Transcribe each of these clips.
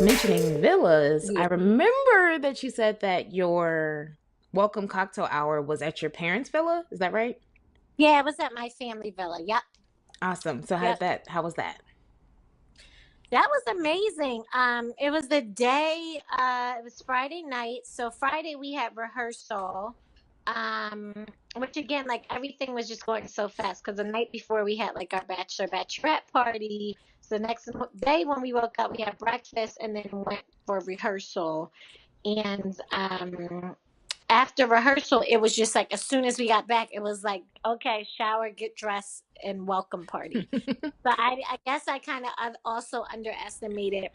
mentioning villas, I Yeah. remember that you said that your welcome cocktail hour was at your parents' villa. Is that right? Yeah, it was at my family villa. Yep. Awesome. So Yep. how was that? That was amazing. It was the day, it was Friday night. So Friday we had rehearsal. Um, which again, like everything was just going so fast because the night before we had like our bachelorette party. So the next day when we woke up, we had breakfast and then went for rehearsal. And after rehearsal, it was just like as soon as we got back, it was like, okay, shower, get dressed, and welcome party. But I guess I kind of also underestimated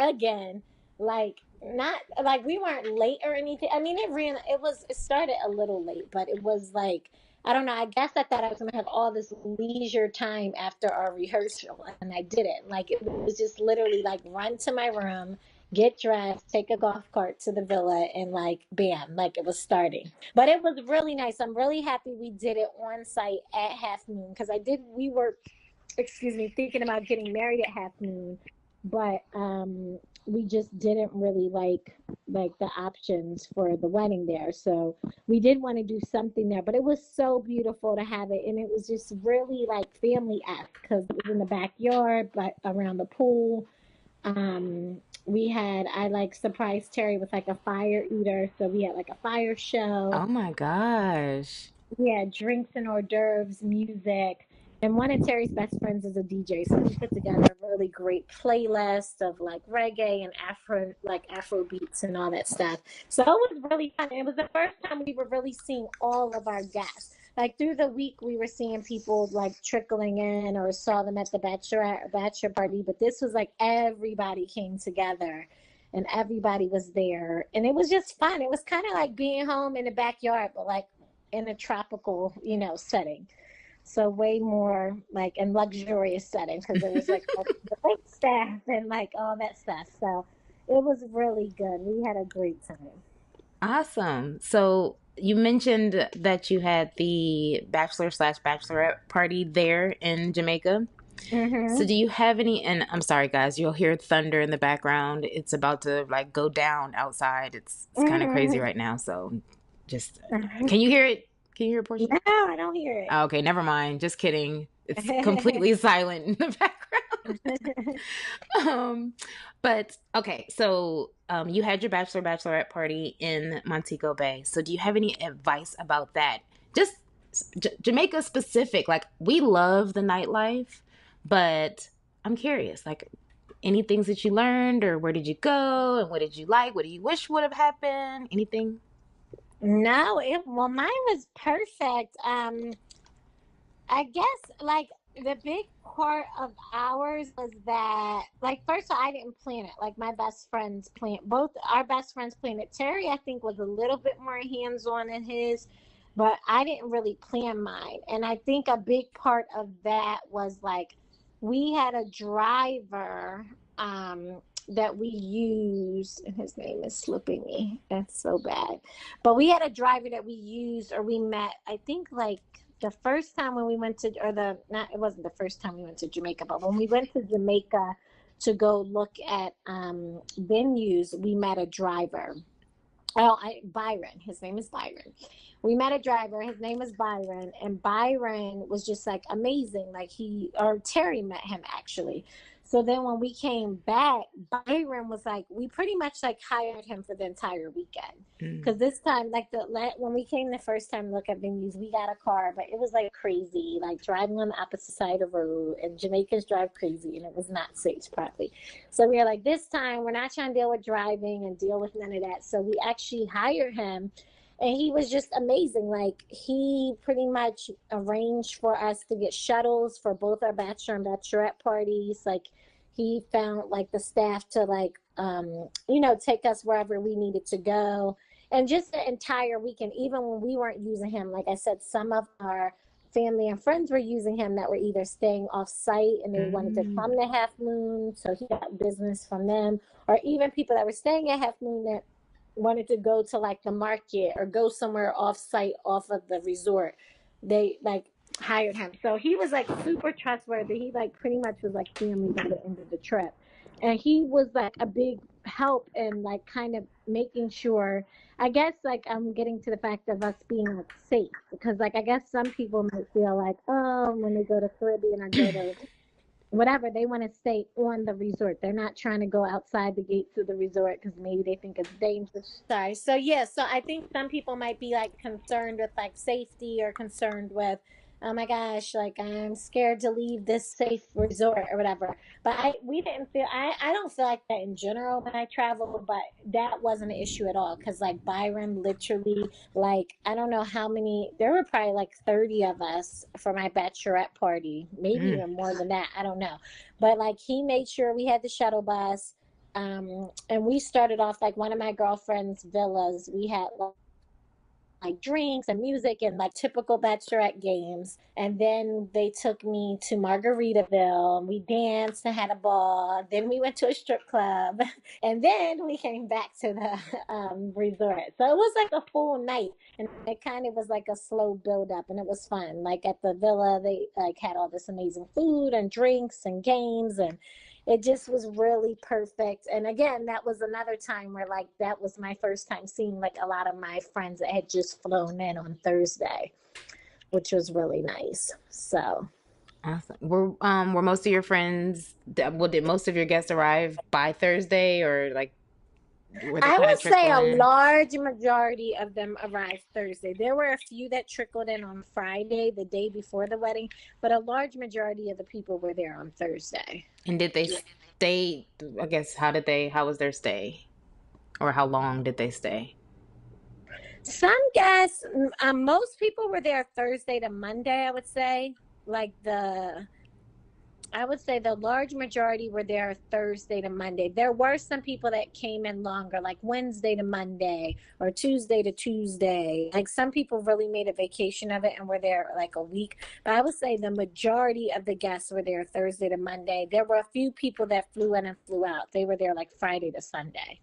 again, like not like we weren't late or anything. I mean, it started a little late, but it was like I don't know. I guess I thought I was gonna have all this leisure time after our rehearsal, and I didn't. Like it was just literally like run to my room, get dressed, take a golf cart to the villa, and like bam, like it was starting. But it was really nice. I'm really happy we did it on site at Half Moon because I did. We were, excuse me, thinking about getting married at Half Moon, but we just didn't really like the options for the wedding there. So we did want to do something there, but it was so beautiful to have it, and it was just really like family-esque because it was in the backyard, but around the pool. We had I like surprised Terry with like a fire eater, so we had like a fire show. Oh my gosh. Yeah, drinks and hors d'oeuvres, music. And one of Terry's best friends is a DJ, so he put together a really great playlist of like reggae and Afro beats and all that stuff. So it was really fun. It was the first time we were really seeing all of our guests. Like through the week, we were seeing people like trickling in, or saw them at the bachelorette or bachelor party. But this was like everybody came together, and everybody was there, and it was just fun. It was kind of like being home in the backyard, but like in a tropical, setting. So way more like in luxurious settings because it was like all the wait staff and like all that stuff. So it was really good. We had a great time. Awesome. So you mentioned that you had the bachelor slash bachelorette party there in Jamaica. So Hmm. do you have any, and I'm sorry guys, you'll hear thunder in the background. It's about to like go down outside. It's kind of crazy Hmm. right now. So just can you hear it? Can you hear it, Portia? No, I don't hear it. Oh, okay, never mind. Just kidding. It's completely silent in the background. Um, but okay, so you had your bachelorette party in Montego Bay. So do you have any advice about that? Just Jamaica specific. Like we love the nightlife, but I'm curious. Like any things that you learned, or where did you go, and what did you like? What do you wish would have happened? Anything? No, well, mine was perfect. I guess like the big part of ours was that like first of all, I didn't plan it. Like my best friends planned both our best friends planned it. Terry I think was a little bit more hands on in his, but I didn't really plan mine. And I think a big part of that was like we had a driver that we used, and his name is slipping me. That's so bad. But we had a driver that we used or we met, I think like the first time when we went to, or the, not, it wasn't the first time we went to Jamaica, but when we went to Jamaica to go look at venues, we met a driver. Byron. His name is Byron. We met a driver. His name is Byron, and Byron was just like amazing. Like or Terry met him actually. So then when we came back, Byron was like, we pretty much like hired him for the entire weekend. Mm. Because this time, like when we came the first time to look at venues, we got a car, but it was like crazy, like driving on the opposite side of the road, and Jamaicans drive crazy, and it was not safe probably. So we were like, this time we're not trying to deal with driving and deal with none of that. So we actually hired him, and he was just amazing. Like he pretty much arranged for us to get shuttles for both our bachelor and bachelorette parties. Like he found like the staff to like take us wherever we needed to go. And just the entire weekend, even when we weren't using him, like I said, some of our family and friends were using him that were either staying off site and they wanted to Mm. come to Half Moon, so he got business from them, or even people that were staying at Half Moon that wanted to go to like the market or go somewhere off site off of the resort. They like hired him. So he was like super trustworthy. He like pretty much was like family by the end of the trip. and he was like a big help in like kind of making sure. I guess like I'm getting to the fact of us being like safe, because like I guess some people might feel like, oh, when they go to Caribbean or go to whatever, they want to stay on the resort. They're not trying to go outside the gates of the resort because maybe they think it's dangerous. Sorry. So yeah, so I think some people might be like concerned with like safety, or concerned with, oh my gosh, like I'm scared to leave this safe resort or whatever. But we didn't feel, I don't feel like that in general when I travel, but that wasn't an issue at all, because like Byron literally, like I don't know how many, there were probably like 30 of us for my bachelorette party, maybe Mm. even more than that, I don't know. But like he made sure we had the shuttle bus. And we started off like one of my girlfriend's villas. We had like drinks and music and like typical bachelorette games. And then they took me to Margaritaville, and we danced and had a ball. Then we went to a strip club, and then we came back to the resort. So it was like a full night, and it kind of was like a slow build up, and it was fun. Like at the villa, they like had all this amazing food and drinks and games, and it just was really perfect. And again, that was another time where like that was my first time seeing like a lot of my friends that had just flown in on Thursday, which was really nice. So Awesome. Were most of your friends, well, did most of your guests arrive by Thursday, or like were they I kind of would say trickle a in? large majority of them arrived Thursday. There were a few that trickled in on Friday, the day before the wedding, but a large majority of the people were there on Thursday. And did they stay? I guess how was their stay? Or how long did they stay? Some guests, most people were there Thursday to Monday, I would say. Like I would say the large majority were there Thursday to Monday. There were some people that came in longer, like Wednesday to Monday or Tuesday to Tuesday. Like some people really made a vacation of it and were there like a week. But I would say the majority of the guests were there Thursday to Monday. There were a few people that flew in and flew out. They were there like Friday to Sunday.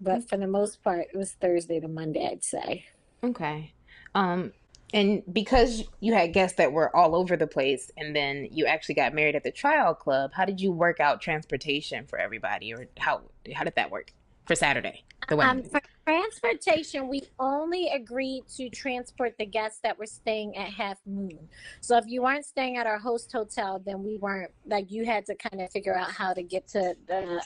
But for the most part, it was Thursday to Monday, I'd say. Okay. Um, and because you had guests that were all over the place, and then you actually got married at the Tryall Club, how did you work out transportation for everybody, or how did that work for Saturday, the wedding day? For transportation, we only agreed to transport the guests that were staying at Half Moon. So if you weren't staying at our host hotel, then we weren't, like, you had to kind of figure out how to get to the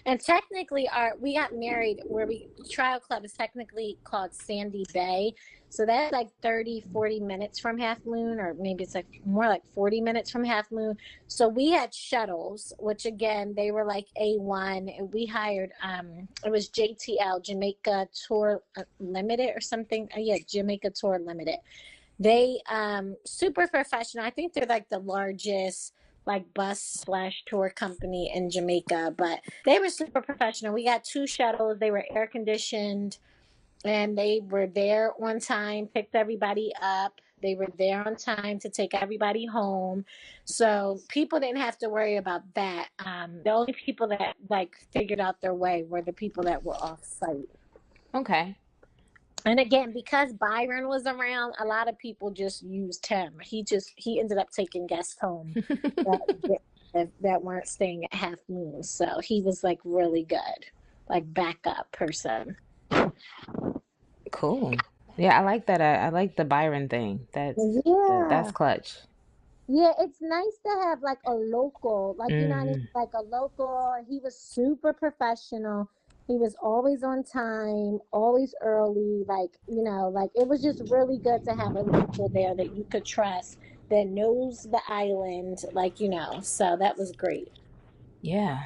and technically we got married where we Tryall Club is technically called Sandy Bay. So that's like 30-40 minutes from Half Moon, or maybe it's like more like 40 minutes from Half Moon. So we had shuttles, which again, they were like A1, and we hired, it was JTL, Jamaica Tour Limited or something. Yeah, Jamaica Tour Limited. They, super professional. I think they're like the largest like bus/tour company in Jamaica, but they were super professional. We got two shuttles. They were air conditioned, and they were there on time, picked everybody up. They were there on time to take everybody home. So people didn't have to worry about that. The only people that like figured out their way were the people that were off site. Okay. And again, because Byron was around, a lot of people just used him. He ended up taking guests home that weren't staying at Half Moon. So he was like really good, like backup person. Cool. Yeah, I like that. I like the Byron thing. That's Yeah. clutch. Yeah, it's nice to have like a local, like you know what I mean? Hmm. Like a local. He was super professional. He was always on time, always early. Like, like it was just really good to have a local there that you could trust, that knows the island, so that was great. Yeah.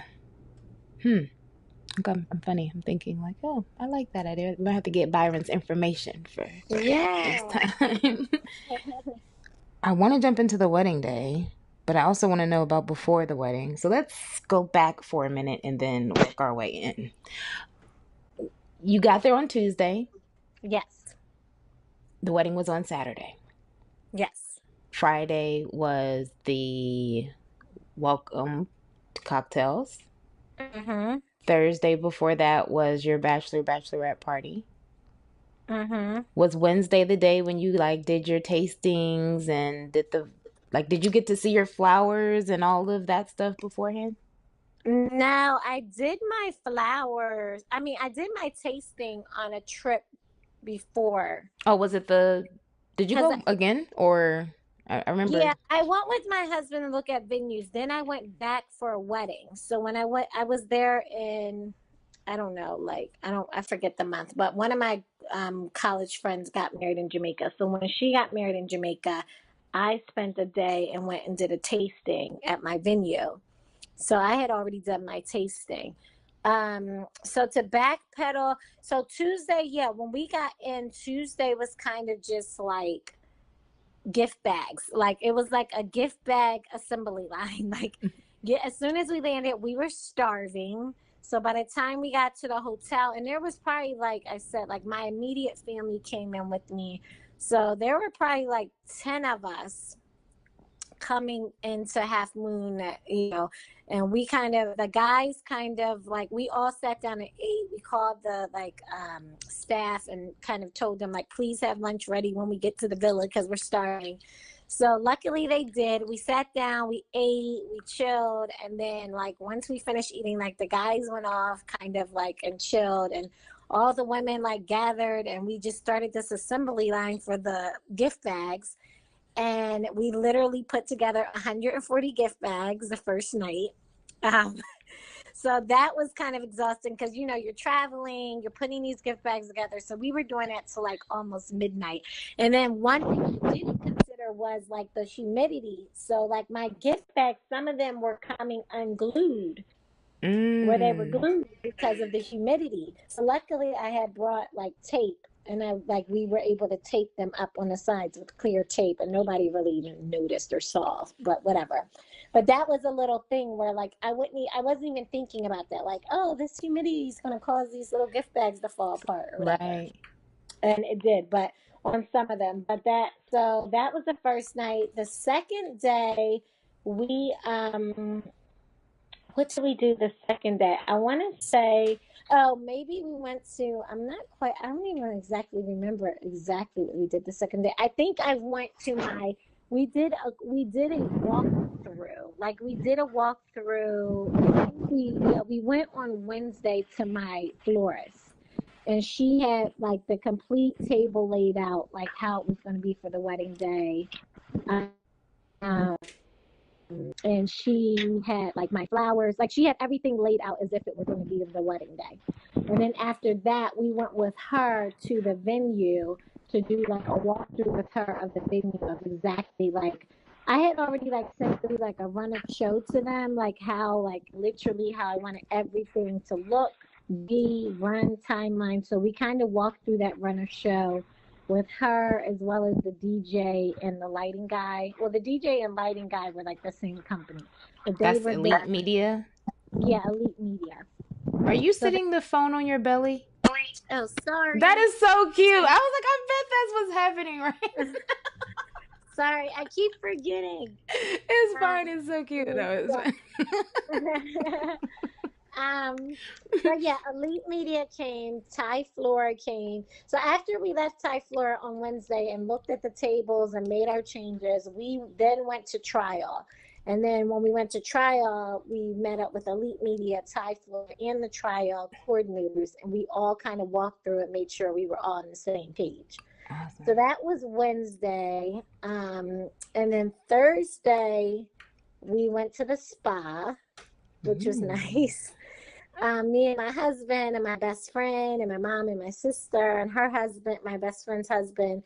Hmm. Okay, I'm funny. I'm thinking like, oh, I like that idea. I'm gonna have to get Byron's information for next Yeah. time. I want to jump into the wedding day, but I also want to know about before the wedding. So let's go back for a minute and then work our way in. You got there on Tuesday. Yes. The wedding was on Saturday. Yes. Friday was the welcome cocktails. Mm-hmm. Thursday before that was your bachelorette party. Mm-hmm. Was Wednesday the day when you like did your tastings and did you get to see your flowers and all of that stuff beforehand? No, I did my flowers. I mean, I did my tasting on a trip before. Oh, was it the? Did you Because, go again, or I yeah, remember? I went with my husband to look at venues. Then I went back for a wedding. So when I went, I was there in, I don't know, like, I forget the month, but one of my college friends got married in Jamaica. So when she got married in Jamaica, I spent a day and went and did a tasting at my venue. So I had already done my tasting. So to backpedal, so Tuesday, yeah, when we got in, Tuesday was kind of just like gift bags. Like it was like a gift bag assembly line. Like, yeah, as soon as we landed, we were starving. So by the time we got to the hotel, and there was probably, like I said, like my immediate family came in with me. So there were probably like 10 of us coming into Half Moon, and we kind of, the guys kind of like, we all sat down and ate. We called the like staff and kind of told them like, please have lunch ready when we get to the villa because we're starving. So luckily they did. We sat down, we ate, we chilled, and then like once we finished eating, like the guys went off kind of like and chilled, and all the women like gathered, and we just started this assembly line for the gift bags. And we literally put together 140 gift bags the first night. Um, so that was kind of exhausting because, you're traveling, you're putting these gift bags together. So we were doing that till like almost midnight. And then one thing we didn't consider was like the humidity. So like my gift bags, some of them were coming unglued, where they were Mm, glued because of the humidity. So luckily I had brought like tape, and we were able to tape them up on the sides with clear tape, and nobody really even noticed or saw, but whatever. But that was a little thing where like I wasn't even thinking about that. Like, oh, this humidity is going to cause these little gift bags to fall apart or whatever. right. And it did, but on some of them. So that was the first night. The second day, we what did we do the second day? I want to say, oh, maybe we went to, I don't even exactly remember exactly what we did the second day. I think I went to we did a walkthrough. Like we did a walkthrough. We went on Wednesday to my florist, and she had like the complete table laid out, like how it was going to be for the wedding day. Um, and she had like my flowers, like she had everything laid out as if it were going to be the wedding day. And then after that, we went with her to the venue to do like a walkthrough with her of the venue of exactly like, I had already like sent through like a run of show to them, like how, like literally how I wanted everything to look, be, run, timeline. So we kind of walked through that run of show with her, as well as the DJ and the lighting guy. Well, the DJ and lighting guy were like the same company, but they That's were elite there. media. Yeah, Elite Media. Are you So sitting the phone on your belly? oh, That sorry. is so cute. I was like, I bet that's what's happening, right? Sorry, I keep forgetting. It's fine. Um, It's so cute. No, it's yeah. fine. um, but yeah, Elite Media came, Ty Flora came. So after we left Ty Flora on Wednesday and looked at the tables and made our changes, we then went to Tryall. And then when we went to Tryall, we met up with Elite Media, Ty Flora, and the Tryall coordinators, and we all kind of walked through it, made sure we were all on the same page. So Awesome. that was Wednesday. And then Thursday, we went to the spa, which was Mm. nice. Me and my husband and my best friend and my mom and my sister and her husband, my best friend's husband.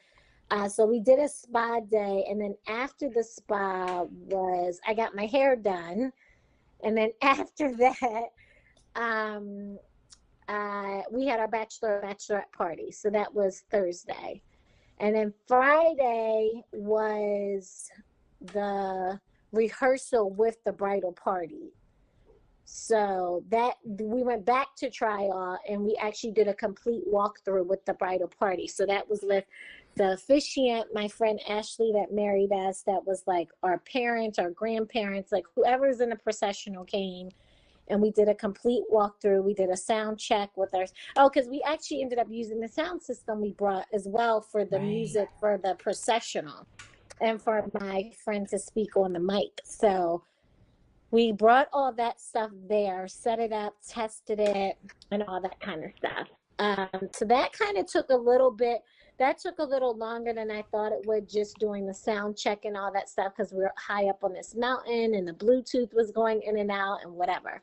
So we did a spa day, and then after the spa was I got my hair done, and then after that, um, we had our bachelorette party. So that was Thursday, and then Friday was the rehearsal with the bridal party. So that we went back to Tryall and we actually did a complete walkthrough with the bridal party. So that was with the officiant, my friend Ashley that married us, that was like our parents, our grandparents, like whoever's in the processional came, and we did a complete walkthrough. We did a sound check with our, oh, because we actually ended up using the sound system we brought as well for the Right. music for the processional and for my friend to speak on the mic. So we brought all that stuff there, set it up, tested it, and all that kind of stuff. So that kind of took a little bit. That took a little longer than I thought it would, just doing the sound check and all that stuff, because we were high up on this mountain and the Bluetooth was going in and out and whatever.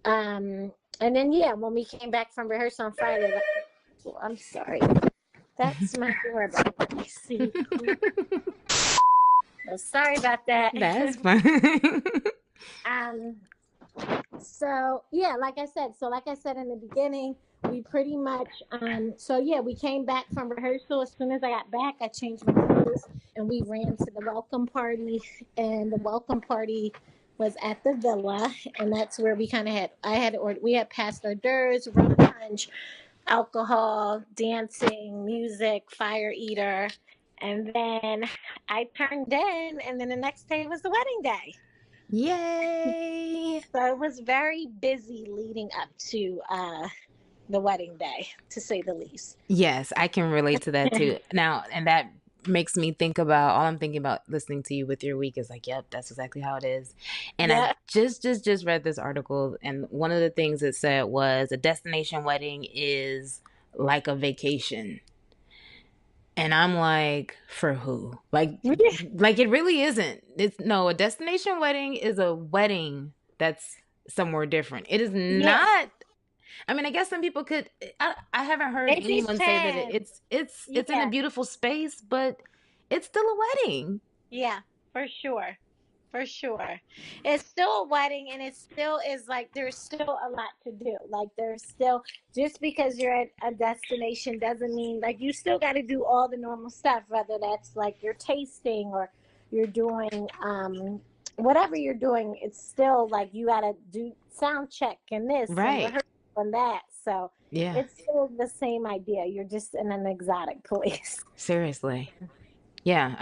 And then yeah, when we came back from rehearsal on Friday, oh, I'm sorry, that's my doorbell. Let me see. Oh, sorry about that. That's fine. um, so yeah, like I said in the beginning, we pretty much so yeah, we came back from rehearsal. As soon as I got back, I changed my clothes and we ran to the welcome party. And the welcome party was at the villa, and that's where we kind of had we had passed hors d'oeuvres, rum punch, alcohol, dancing, music, fire eater, and then I turned in, and then the next day was the wedding day. Yay! So it was very busy leading up to the wedding day, to say the least. Yes, I can relate to that too. Now, and that makes me think about all I'm thinking about listening to you with your week is like, yep, that's exactly how it is. And I Yeah. just read this article, and one of the things it said was a destination wedding is like a vacation. And I'm like, for who? Like it really isn't. It's no, a destination wedding is a wedding that's somewhere different. It is Yeah. not. I mean, I guess some people could. I haven't heard It anyone say that depends. it's in a Yeah. beautiful space, but it's still a wedding. Yeah, for sure. For sure. It's still a wedding, and it still is like there's still a lot to do. Like there's still, just because you're at a destination doesn't mean, like, you still got to do all the normal stuff, whether that's like you're tasting or you're doing whatever you're doing. It's still like you got to do sound check and this and Right. rehearsal and that. So Yeah. it's still the same idea. You're just in an exotic place. Seriously. Yeah.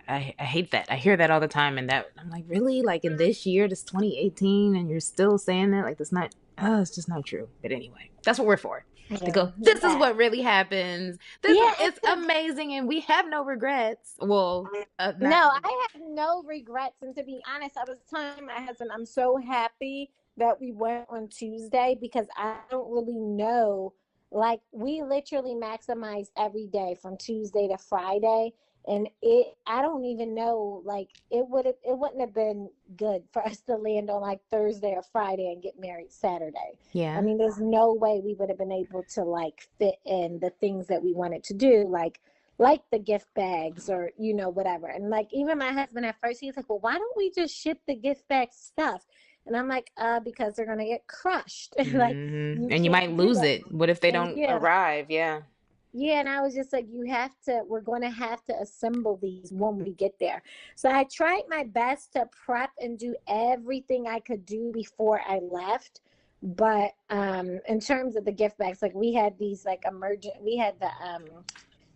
I hate that. I hear that all the time, and that I'm like, really? Like in this year, this 2018, and you're still saying that? Like that's not. Oh, it's just not true. But anyway, that's what we're for. To Yeah. go. This is what really happens. Yeah, It's amazing, and we have no regrets. Well, not. no, I have no regrets. And to be honest, I was telling my husband, I'm so happy that we went on Tuesday, because I don't really know. Like, we literally maximized every day from Tuesday to Friday. And I don't even know, like, it wouldn't have been good for us to land on like Thursday or Friday and get married Saturday. I Yeah. mean, there's no way we would have been able to like fit in the things that we wanted to do, like the gift bags, or whatever. And like, even my husband at first, he's like, well, why don't we just ship the gift bag stuff? And I'm like, because they're gonna get crushed. Like, Hmm. you And you might can't do lose that. it. What if they And don't yeah, arrive? Yeah. yeah, and I was just like, we're going to have to assemble these when we get there. So I tried my best to prep and do everything I could do before I left. But in terms of the gift bags, like, we had these like we had the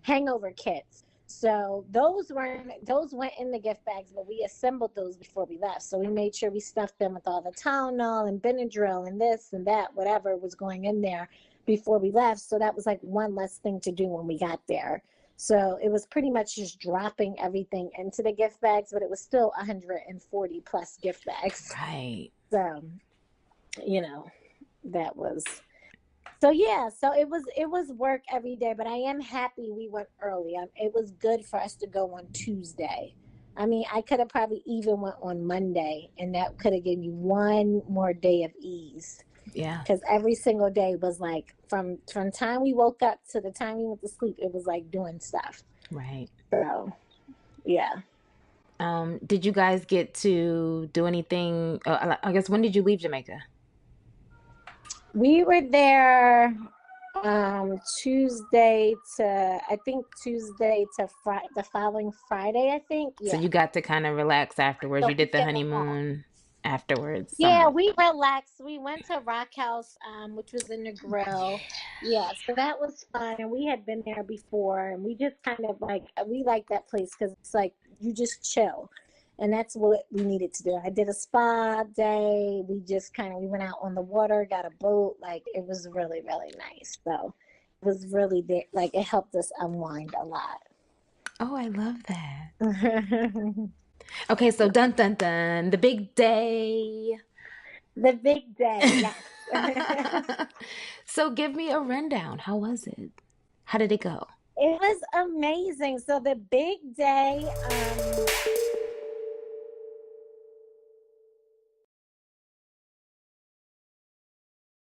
hangover kits. So those went in the gift bags, but we assembled those before we left. So we made sure we stuffed them with all the Tylenol and Benadryl and this and that, whatever was going in there, before we left. So that was like one less thing to do when we got there. So it was pretty much just dropping everything into the gift bags, but it was still 140 plus gift bags. Right. So, that was, so yeah, so it was work every day, but I am happy we went early. It was good for us to go on Tuesday. I mean, I could have probably even went on Monday, and that could have given me one more day of ease. Yeah. Because every single day was like, from time we woke up to the time we went to sleep, it was like doing stuff. Right. So yeah. Did you guys get to do anything? I guess when did you leave Jamaica? We were there Tuesday to, I think, Tuesday to the following Friday, I think. So Yeah. you got to kind of relax afterwards. The You did the weekend off. honeymoon afterwards, Yeah, somewhat. we relaxed. We went to Rock House, which was in the grill. Yeah, so that was fun. And we had been there before, and we just kind of we like that place because it's like you just chill. And that's what we needed to do. I did a spa day. We went out on the water, got a boat. Like, it was really, really nice. So it was really there. Like, it helped us unwind a lot. Oh, I love that. Okay, so dun dun dun, the big day. The big day, yes. So give me a rundown. How was it? How did it go? It was amazing. So the big day,